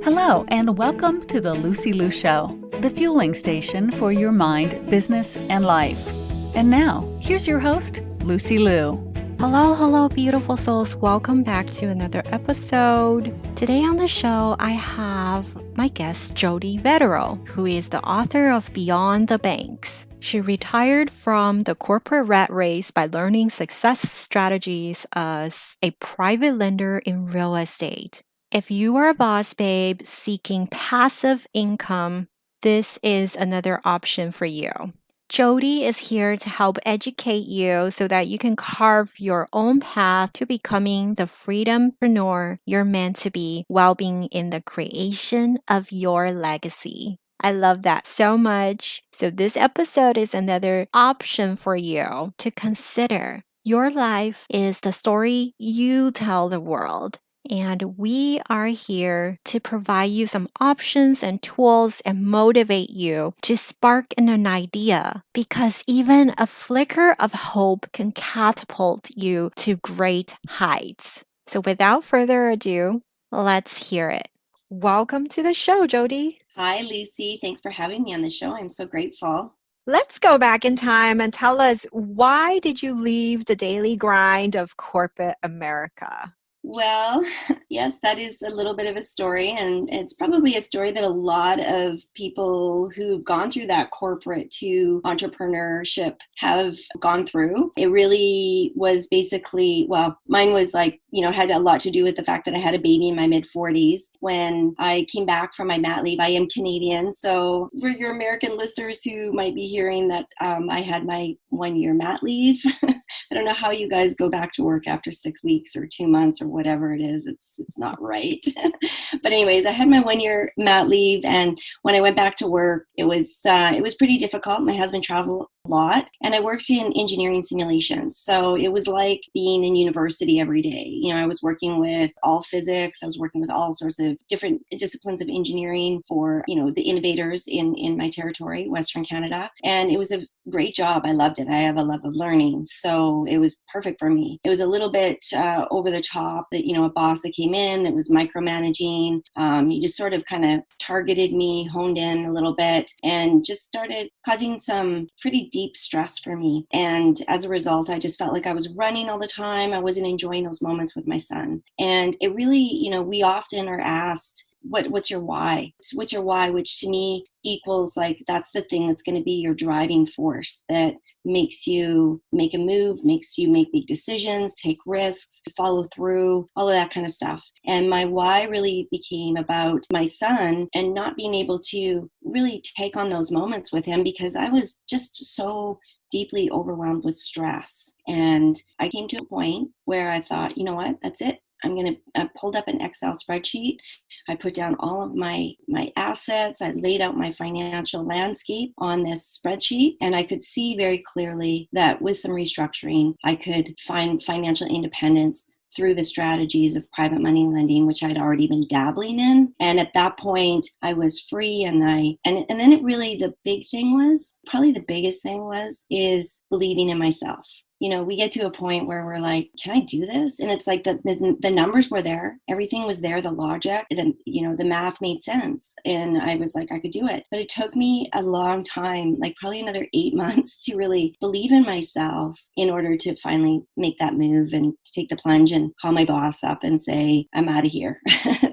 Hello, and welcome to the Lucy Liu Show, the fueling station for your mind, business, and life. And now, here's your host, Lucy Liu. Hello, beautiful souls. Welcome back to another episode. Today on the show, I have my guest, Jodi Vetterl, who is the author of Beyond the Banks. She retired from the corporate rat race by learning success strategies as a private lender in real estate. If you are a boss babe seeking passive income, this is another option for you. Jodi is here to help educate you so that you can carve your own path to becoming the freedompreneur you're meant to be while being in the creation of your legacy. I love that so much. So this episode is another option for you to consider. Your life is the story you tell the world. And we are here to provide you some options and tools and motivate you to spark an idea, because even a flicker of hope can catapult you to great heights. So without further ado, let's hear it. Welcome to the show, Jodi. Hi, Lucy. Thanks for having me on the show. I'm so grateful. Let's go back in time and tell us, why did you leave the daily grind of corporate America? Well, yes, that is a little bit of a story, and it's probably a story that a lot of people who've gone through that corporate to entrepreneurship have gone through. It really was basically, well, mine was had a lot to do with the fact that I had a baby in my mid-40s. When I came back from my mat leave, I am Canadian, so for your American listeners who might be hearing that I had my 1-year mat leave, I don't know how you guys go back to work after 6 weeks or 2 months or whatever it is. It's not right. But anyways, I had my 1-year mat leave, and when I went back to work, it was pretty difficult. My husband traveled a lot, and I worked in engineering simulations. So it was like being in university every day. I was working with all physics. I was working with all sorts of different disciplines of engineering for, the innovators in my territory, Western Canada. And it was a great job. I loved it. I have a love of learning. So it was perfect for me. It was a little bit over the top that, a boss that came in that was micromanaging. He just sort of kind of targeted me, honed in a little bit, and just started causing some pretty deep stress for me. And as a result, I just felt like I was running all the time. I wasn't enjoying those moments with my son. And it really, we often are asked, what's your why? What's your why? Which to me equals that's the thing that's going to be your driving force that makes you make a move, makes you make big decisions, take risks, follow through, all of that kind of stuff. And my why really became about my son and not being able to really take on those moments with him because I was just so deeply overwhelmed with stress. And I came to a point where I thought, you know what, that's it. I pulled up an Excel spreadsheet. I put down all of my assets. I laid out my financial landscape on this spreadsheet, and I could see very clearly that with some restructuring, I could find financial independence through the strategies of private money lending, which I'd already been dabbling in. And at that point, I was free. And then it really, the big thing was, probably the biggest thing is believing in myself. We get to a point where we're like, can I do this? And it's like the numbers were there. Everything was there. The logic, the math made sense. And I was like, I could do it. But it took me a long time, like probably another 8 months to really believe in myself in order to finally make that move and take the plunge and call my boss up and say, I'm out of here.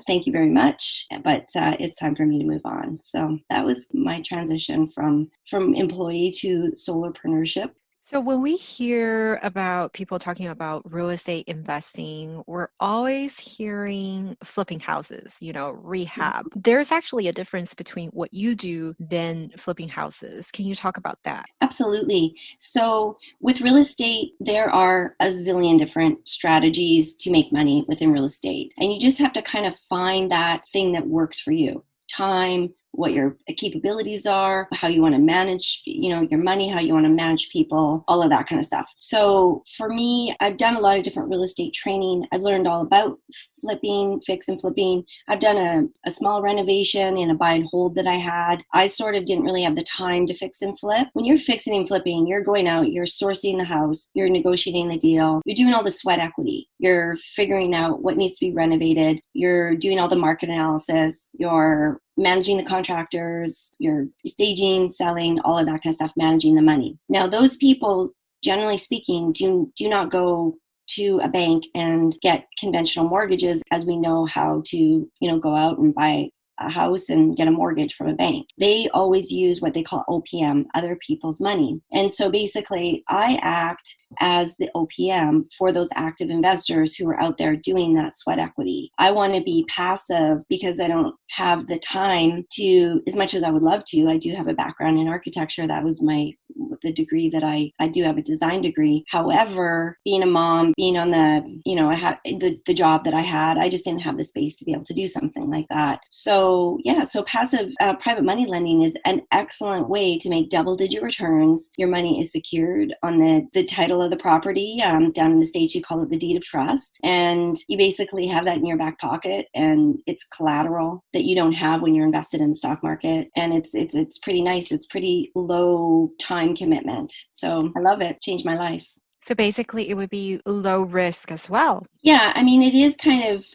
Thank you very much. But it's time for me to move on. So that was my transition from employee to soloprenneurship. So when we hear about people talking about real estate investing, we're always hearing flipping houses, rehab. There's actually a difference between what you do than flipping houses. Can you talk about that? Absolutely. So with real estate, there are a zillion different strategies to make money within real estate. And you just have to kind of find that thing that works for you. Time, what your capabilities are, how you want to manage, your money, how you want to manage people, all of that kind of stuff. So for me, I've done a lot of different real estate training. I've learned all about flipping, fix and flipping. I've done a small renovation in a buy and hold that I had. I sort of didn't really have the time to fix and flip. When you're fixing and flipping, you're going out, you're sourcing the house, you're negotiating the deal, you're doing all the sweat equity, you're figuring out what needs to be renovated, you're doing all the market analysis, you're managing the contractors, you're staging, selling, all of that kind of stuff, managing the money. Now, those people, generally speaking, do not go to a bank and get conventional mortgages, as we know how to, go out and buy a house and get a mortgage from a bank. They always use what they call OPM, other people's money. And so basically, I act as the OPM for those active investors who are out there doing that sweat equity. I want to be passive because I don't have the time to, as much as I would love to. I do have a background in architecture. That was the degree that I do have a design degree. However, being a mom, being on I have the job that I had, I just didn't have the space to be able to do something like that. So passive private money lending is an excellent way to make double-digit returns. Your money is secured on the title of the property. Down in the States, you call it the deed of trust. And you basically have that in your back pocket, and it's collateral that you don't have when you're invested in the stock market. And it's pretty nice. It's pretty low time commitment. So I love it. Changed my life. So basically, it would be low risk as well. Yeah, I mean, it is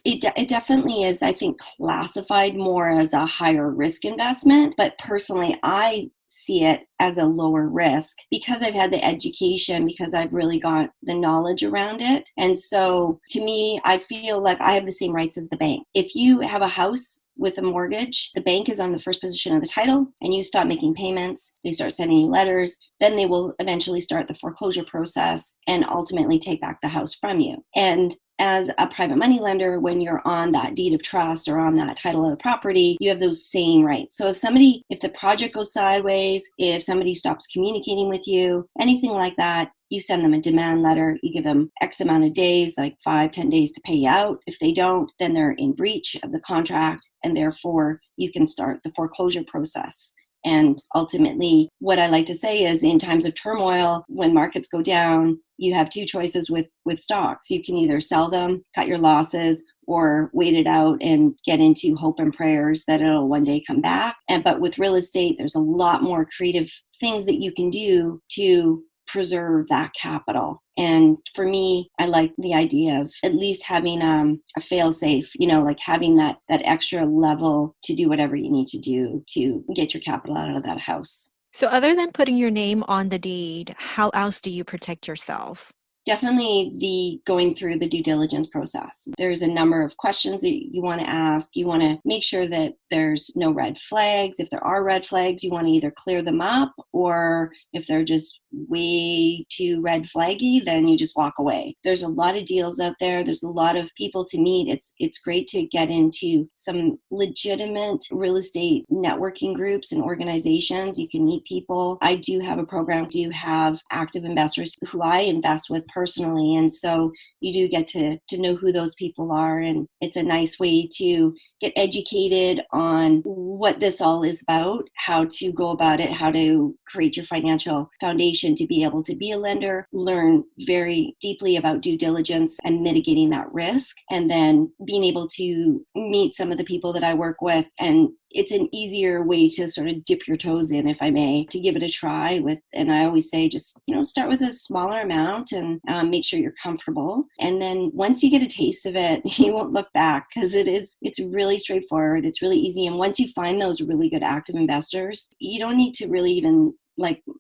it definitely is, I think, classified more as a higher risk investment. But personally, I see it as a lower risk because I've had the education, because I've really got the knowledge around it. And so to me, I feel like I have the same rights as the bank. If you have a house with a mortgage, the bank is on the first position of the title and you stop making payments, they start sending you letters, then they will eventually start the foreclosure process and ultimately take back the house from you. And as a private money lender, when you're on that deed of trust or on that title of the property, you have those same rights. So if the project goes sideways, if somebody stops communicating with you, anything like that, you send them a demand letter, you give them X amount of days, like 5-10 days to pay you out. If they don't, then they're in breach of the contract, and therefore you can start the foreclosure process. And ultimately, what I like to say is in times of turmoil, when markets go down, you have two choices with stocks. You can either sell them, cut your losses, or wait it out and get into hope and prayers that it'll one day come back. But with real estate, there's a lot more creative things that you can do to preserve that capital. And for me, I like the idea of at least having a fail-safe, like having that extra level to do whatever you need to do to get your capital out of that house. So other than putting your name on the deed, how else do you protect yourself? Definitely the going through the due diligence process. There's a number of questions that you want to ask. You want to make sure that there's no red flags. If there are red flags, you want to either clear them up, or if they're just way too red flaggy, then you just walk away. There's a lot of deals out there. There's a lot of people to meet. It's great to get into some legitimate real estate networking groups and organizations. You can meet people. I do have a program. I do have active investors who I invest with personally. And so you do get to know who those people are. And it's a nice way to get educated on what this all is about, how to go about it, how to create your financial foundation to be able to be a lender, learn very deeply about due diligence and mitigating that risk, and then being able to meet some of the people that I work with. And it's an easier way to sort of dip your toes in, if I may, to give it a try with. And I always say, just, start with a smaller amount and make sure you're comfortable. And then once you get a taste of it, you won't look back, because it's really straightforward. It's really easy. And once you find those really good active investors, you don't need to really even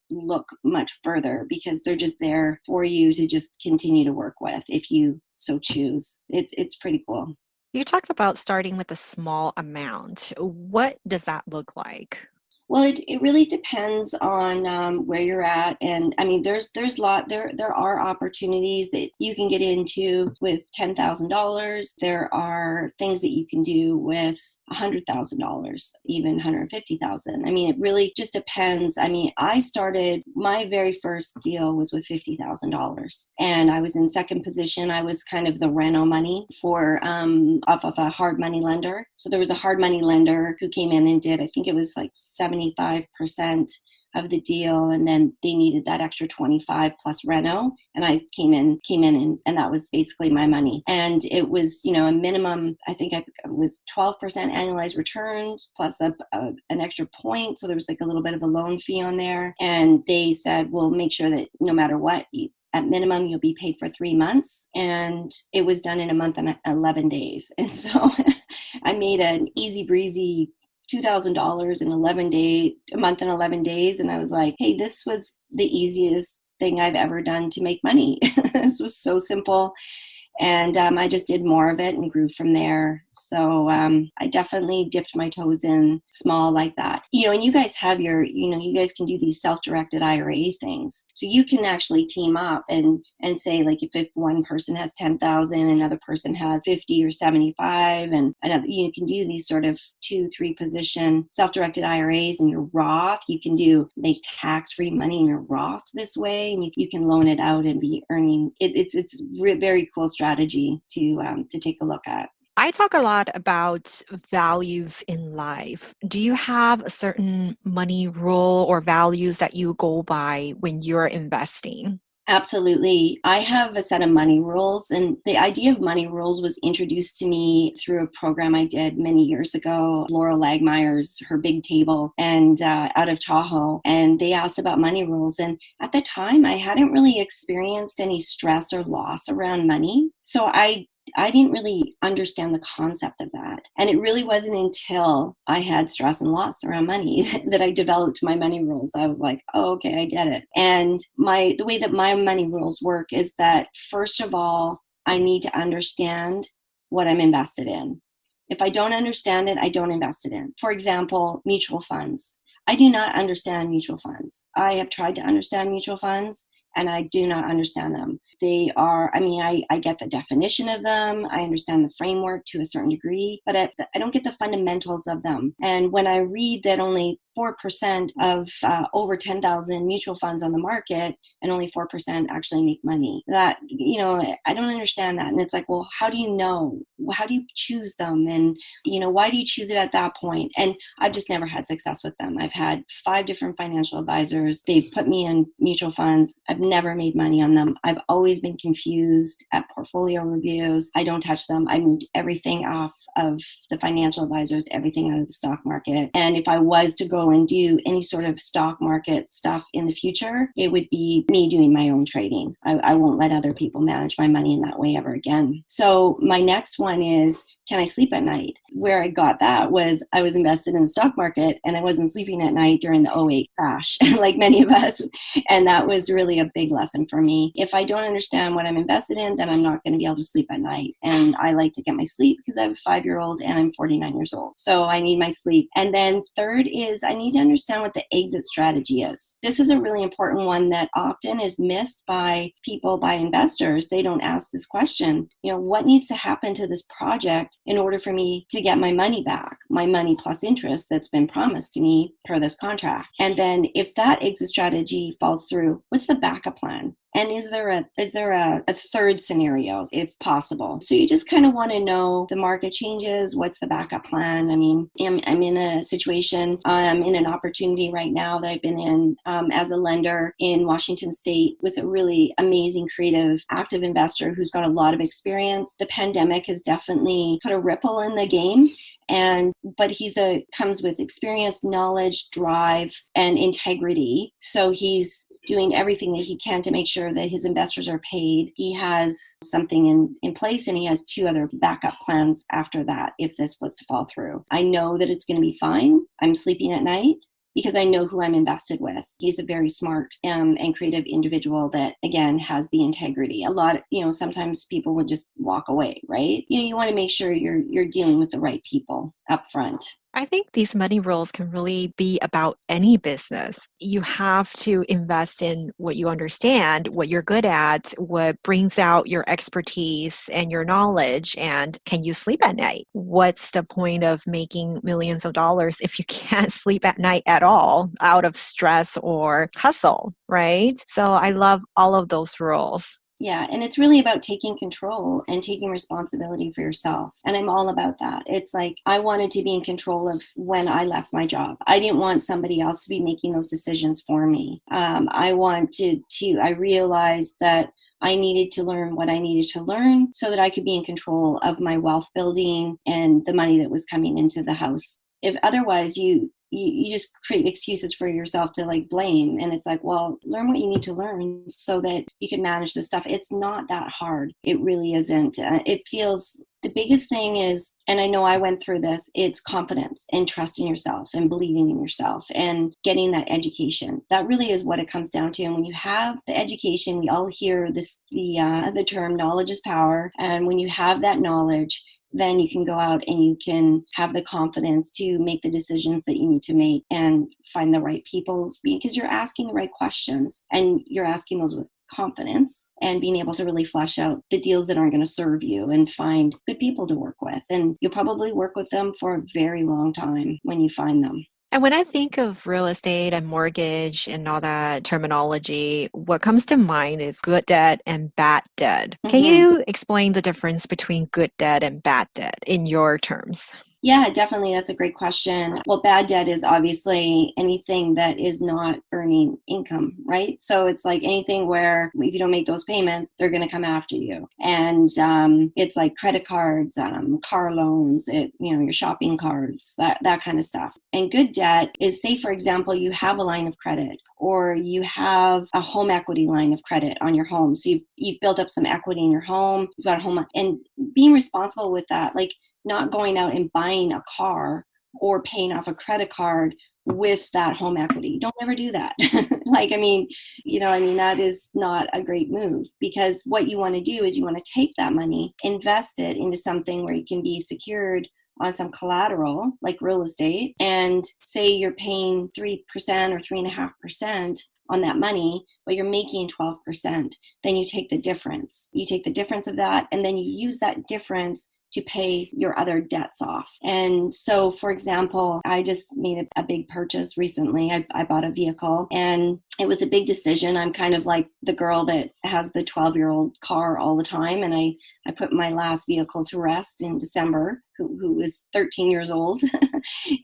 look much further, because they're just there for you to just continue to work with if you so choose. It's pretty cool. You talked about starting with a small amount. What does that look like? Well, it really depends on where you're at, and I mean, there are opportunities that you can get into with $10,000. There are things that you can do with $100,000, even 150,000. I mean, it really just depends. I mean, I started my very first deal was with $50,000, and I was in second position. I was kind of the reno money for off of a hard money lender. So there was a hard money lender who came in and did, I think it was like 75% of the deal, and then they needed that extra 25 plus reno, and I came in and that was basically my money. And it was, you know, a minimum, I think it was 12% annualized returns plus an extra point, so there was like a little bit of a loan fee on there. And they said, we'll make sure that no matter what, at minimum, you'll be paid for 3 months. And it was done in a month and 11 days. And so I made an easy breezy $2,000 in a month and 11 days. And I was like, hey, this was the easiest thing I've ever done to make money. This was so simple. And I just did more of it and grew from there. So I definitely dipped my toes in small like that. You know, and you guys have you guys can do these self-directed IRA things. So you can actually team up and say, like, if one person has 10,000, another person has 50 or 75, and another, you can do these sort of 2-3 position self-directed IRAs in your Roth. You can make tax-free money in your Roth this way, and you can loan it out and be earning. It's very cool strategy to take a look at. I talk a lot about values in life. Do you have a certain money rule or values that you go by when you're investing? Absolutely. I have a set of money rules, and the idea of money rules was introduced to me through a program I did many years ago. Laurel Lagmeyer's Her Big Table, and out of Tahoe, and they asked about money rules. And at the time, I hadn't really experienced any stress or loss around money, so I didn't really understand the concept of that. And it really wasn't until I had stress and loss around money that I developed my money rules. I was like, oh, okay, I get it. And the way that my money rules work is that, first of all, I need to understand what I'm invested in. If I don't understand it, I don't invest it in. For example, mutual funds. I do not understand mutual funds. I have tried to understand mutual funds, and I do not understand them. They are, I get the definition of them. I understand the framework to a certain degree, but I don't get the fundamentals of them. And when I read that only 4% of over 10,000 mutual funds on the market and only 4% actually make money, that, I don't understand that. And it's like, well, how do you know? How do you choose them? And, why do you choose it at that point? And I've just never had success with them. I've had 5 different financial advisors. They've put me in mutual funds. I've never made money on them. I've always been confused at portfolio reviews. I don't touch them. I moved everything off of the financial advisors, everything out of the stock market. And if I was to go and do any sort of stock market stuff in the future, it would be me doing my own trading. I won't let other people manage my money in that way ever again. So my next one is, can I sleep at night? Where I got that was I was invested in the stock market and I wasn't sleeping at night during the '08 crash, like many of us. And that was really a big lesson for me. If I don't understand what I'm invested in, then I'm not going to be able to sleep at night. And I like to get my sleep because I have a 5-year-old and I'm 49 years old. So I need my sleep. And then third is I need to understand what the exit strategy is. This is a really important one that often is missed by people, by investors. They don't ask this question. What needs to happen to this project in order for me to get my money back, my money plus interest that's been promised to me per this contract? And then if that exit strategy falls through, what's the backup plan? And is there a third scenario if possible? So you just kind of want to know the market changes. What's the backup plan? I mean, I'm in a situation, I'm in an opportunity right now that I've been in as a lender in Washington State with a really amazing, creative, active investor who's got a lot of experience. The pandemic has definitely put a ripple in the game. But he's comes with experience, knowledge, drive, and integrity. So he's doing everything that he can to make sure that his investors are paid. He has something in place, and he has 2 other backup plans after that if this was to fall through. I know that it's going to be fine. I'm sleeping at night because I know who I'm invested with. He's a very smart and creative individual that, again, has the integrity. A lot, sometimes people would just walk away, right? You want to make sure you're dealing with the right people up front. I think these money rules can really be about any business. You have to invest in what you understand, what you're good at, what brings out your expertise and your knowledge, and can you sleep at night? What's the point of making millions of dollars if you can't sleep at night at all out of stress or hustle, right? So I love all of those rules. Yeah, and it's really about taking control and taking responsibility for yourself. And I'm all about that. It's like I wanted to be in control of when I left my job. I didn't want somebody else to be making those decisions for me. I realized that I needed to learn what I needed to learn so that I could be in control of my wealth building and the money that was coming into the house. If otherwise you just create excuses for yourself to like blame, and it's like, well, learn what you need to learn so that you can manage this stuff. It's not that hard. It really isn't. It feels, the biggest thing is, and I know I went through this, it's confidence and trust in yourself and believing in yourself and getting that education. That really is what it comes down to. And when you have the education, we all hear this, the term knowledge is power. And when you have that knowledge, then you can go out and you can have the confidence to make the decisions that you need to make and find the right people, because you're asking the right questions and you're asking those with confidence and being able to really flesh out the deals that aren't going to serve you and find good people to work with. And you'll probably work with them for a very long time when you find them. And when I think of real estate and mortgage and all that terminology, what comes to mind is good debt and bad debt. Can you explain the difference between good debt and bad debt in your terms? Yeah, definitely. That's a great question. Well, bad debt is obviously anything that is not earning income, right? So it's like anything where if you don't make those payments, they're going to come after you. And it's like credit cards, car loans, your shopping cards, that kind of stuff. And good debt is, say, for example, you have a line of credit or you have a home equity line of credit on your home. So you've built up some equity in your home, you've got a home, and being responsible with that, like not going out and buying a car or paying off a credit card with that home equity. Don't ever do that. That is not a great move, because what you want to do is you want to take that money, invest it into something where you can be secured on some collateral like real estate, and say you're paying 3% or 3.5% on that money, but you're making 12%, then you take the difference. You take the difference of that, and then you use that difference to pay your other debts off. And so, for example, I just made a big purchase recently. I bought a vehicle, and it was a big decision. I'm kind of like the girl that has the 12-year-old car all the time. And I put my last vehicle to rest in December, who was 13 years old.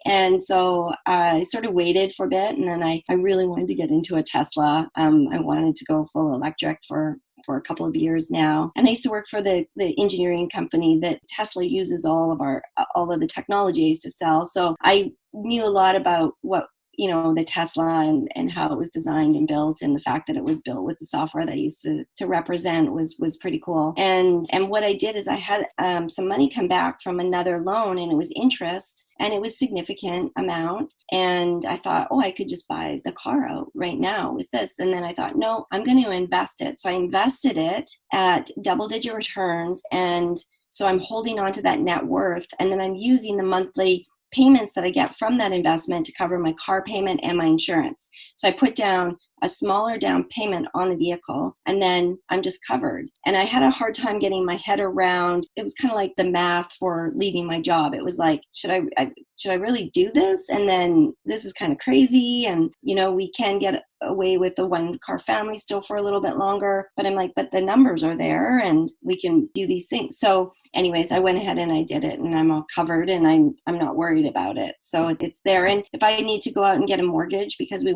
And so I sort of waited for a bit, and then I really wanted to get into a Tesla. I wanted to go full electric for a couple of years now. And I used to work for the engineering company that Tesla uses all of the technology I used to sell. So I knew a lot about what, the Tesla and how it was designed and built, and the fact that it was built with the software that I used to represent was pretty cool. And what I did is I had some money come back from another loan, and it was interest, and it was significant amount. And I thought, I could just buy the car out right now with this. And then I thought, no, I'm going to invest it. So I invested it at double-digit returns. And so I'm holding on to that net worth, and then I'm using the monthly payments that I get from that investment to cover my car payment and my insurance. So I put down a smaller down payment on the vehicle, and then I'm just covered. And I had a hard time getting my head around, it was kind of like the math for leaving my job. It was like, should I really do this? And then this is kind of crazy. And, we can get away with the one car family still for a little bit longer. But I'm like, but the numbers are there and we can do these things. So anyways, I went ahead and I did it, and I'm all covered, and I'm not worried about it. So it's there. And if I need to go out and get a mortgage because we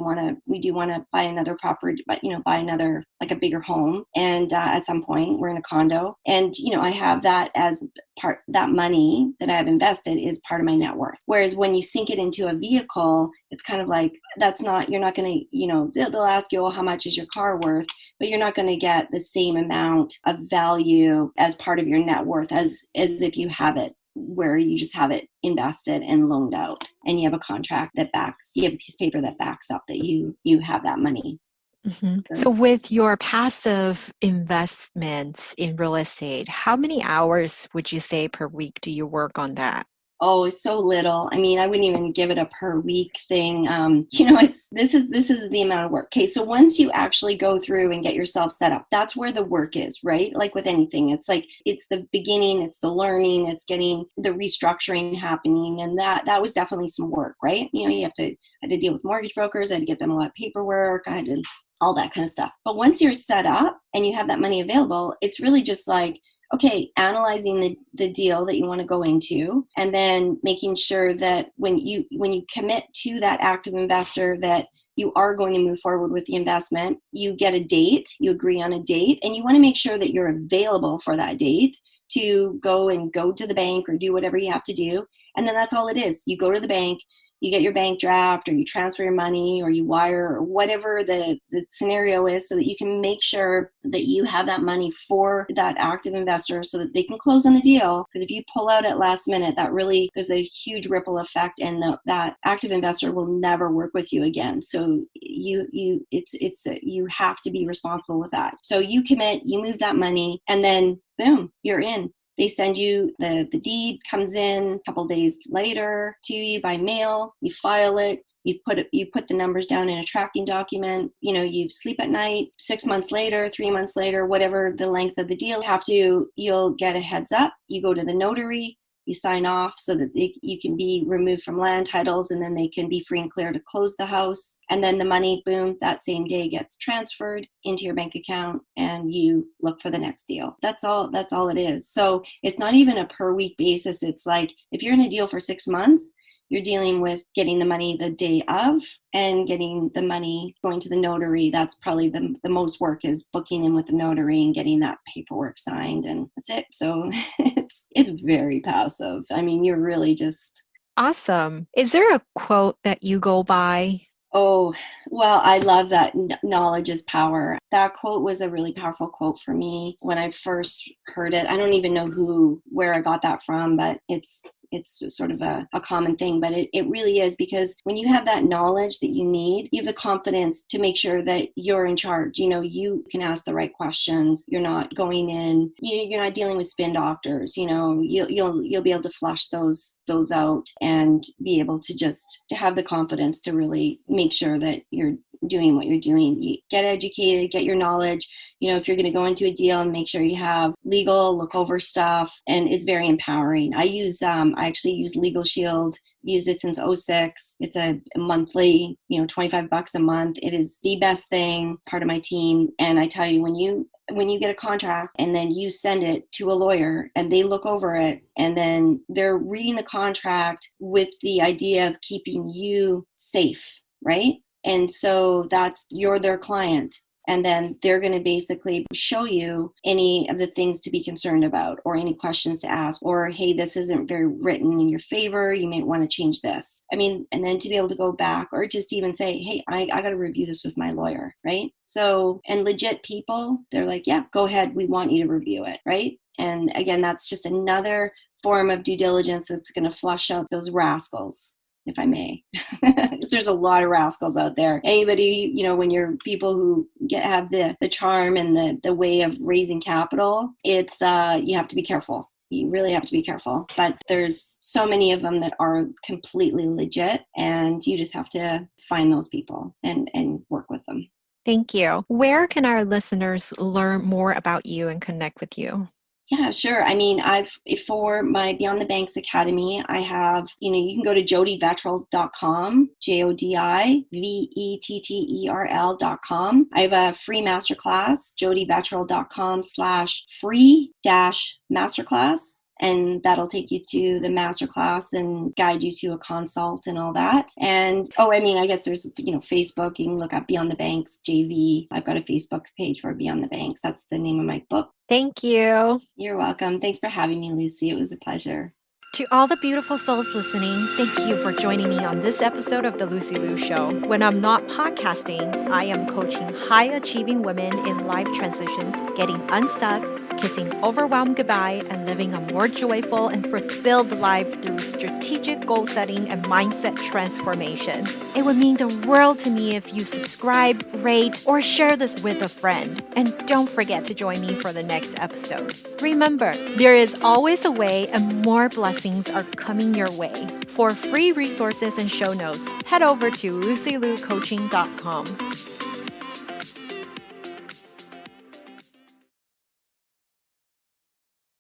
do want to buy another property, but buy another, like a bigger home. And at some point we're in a condo, and I have that as part, that money that I have invested is part of my net worth. Whereas when you sink it into a vehicle, it's kind of like, you're not going to, they'll ask you, how much is your car worth? But you're not going to get the same amount of value as part of your net worth as if you have it where you just have it invested and loaned out, and you have a contract you have a piece of paper that backs up that you have that money. Mm-hmm. So with your passive investments in real estate, how many hours would you say per week do you work on that? Oh, it's so little. I mean, I wouldn't even give it a per week thing. This is the amount of work. Okay, so once you actually go through and get yourself set up, that's where the work is, right? Like with anything, it's like it's the beginning, it's the learning, it's getting the restructuring happening, and that was definitely some work, right? I had to deal with mortgage brokers, I had to get them a lot of paperwork, I had to all that kind of stuff. But once you're set up and you have that money available, it's really just like, okay, analyzing the deal that you want to go into, and then making sure that when you commit to that active investor that you are going to move forward with the investment, you get a date, you agree on a date, and you want to make sure that you're available for that date to go to the bank or do whatever you have to do. And then that's all it is. You go to the bank, you get your bank draft, or you transfer your money, or you wire, or whatever the scenario is, so that you can make sure that you have that money for that active investor so that they can close on the deal. Because if you pull out at last minute, that really, there's a huge ripple effect, and that active investor will never work with you again. So you have to be responsible with that. So you commit, you move that money, and then boom, you're in. They send you, the deed comes in a couple days later to you by mail. You file it. You put the numbers down in a tracking document. You sleep at night. 6 months later, 3 months later, whatever the length of the deal, you'll get a heads up. You go to the notary. You sign off so that you can be removed from land titles, and then they can be free and clear to close the house. And then the money, boom, that same day gets transferred into your bank account, and you look for the next deal. That's all it is. So it's not even a per week basis. It's like if you're in a deal for 6 months, you're dealing with getting the money the day of and getting the money going to the notary. That's probably the most work, is booking in with the notary and getting that paperwork signed, and that's it. So it's very passive. I mean, you're really just... Awesome. Is there a quote that you go by? Oh, well, I love that. Knowledge is power. That quote was a really powerful quote for me when I first heard it. I don't even know where I got that from, but it's sort of a common thing, but it really is, because when you have that knowledge that you need, you have the confidence to make sure that you're in charge. You can ask the right questions. You're not going in, you're not dealing with spin doctors. You'll be able to flush those out and be able to just have the confidence to really make sure that you're doing what you're doing. You get educated, get your knowledge. If you're going to go into a deal, and make sure you have legal, look over stuff, and it's very empowering. I actually use Legal Shield. Used it since 2006. It's a monthly, $25 a month. It is the best thing, part of my team. And I tell you, when you get a contract and then you send it to a lawyer and they look over it, and then they're reading the contract with the idea of keeping you safe, right? And so you're their client. And then they're going to basically show you any of the things to be concerned about, or any questions to ask, or, hey, this isn't very written in your favor, you may want to change this. I mean, and then to be able to go back, or just even say, hey, I got to review this with my lawyer, right? So, and legit people, they're like, yeah, go ahead, we want you to review it, right? And again, that's just another form of due diligence that's going to flush out those rascals, if I may. There's a lot of rascals out there. Anybody, when you're people who have the charm and the way of raising capital, it's you have to be careful. You really have to be careful. But there's so many of them that are completely legit, and you just have to find those people and work with them. Thank you. Where can our listeners learn more about you and connect with you? Yeah, sure. I mean, for my Beyond the Banks Academy, I have, you can go to jodivetterl.com, JODIVETTERL.com. I have a free masterclass, jodivetterl.com/free-masterclass. And that'll take you to the masterclass and guide you to a consult and all that. And, I guess there's, Facebook, you can look up Beyond the Banks, JV. I've got a Facebook page for Beyond the Banks. That's the name of my book. Thank you. You're welcome. Thanks for having me, Lucy. It was a pleasure. To all the beautiful souls listening, thank you for joining me on this episode of The Lucy Liu Show. When I'm not podcasting, I am coaching high-achieving women in life transitions, getting unstuck, kissing overwhelm goodbye, and living a more joyful and fulfilled life through strategic goal setting and mindset transformation. It would mean the world to me if you subscribe, rate, or share this with a friend. And don't forget to join me for the next episode. Remember, there is always a way, and more blessings things are coming your way. For free resources and show notes, head over to lucylucoaching.com.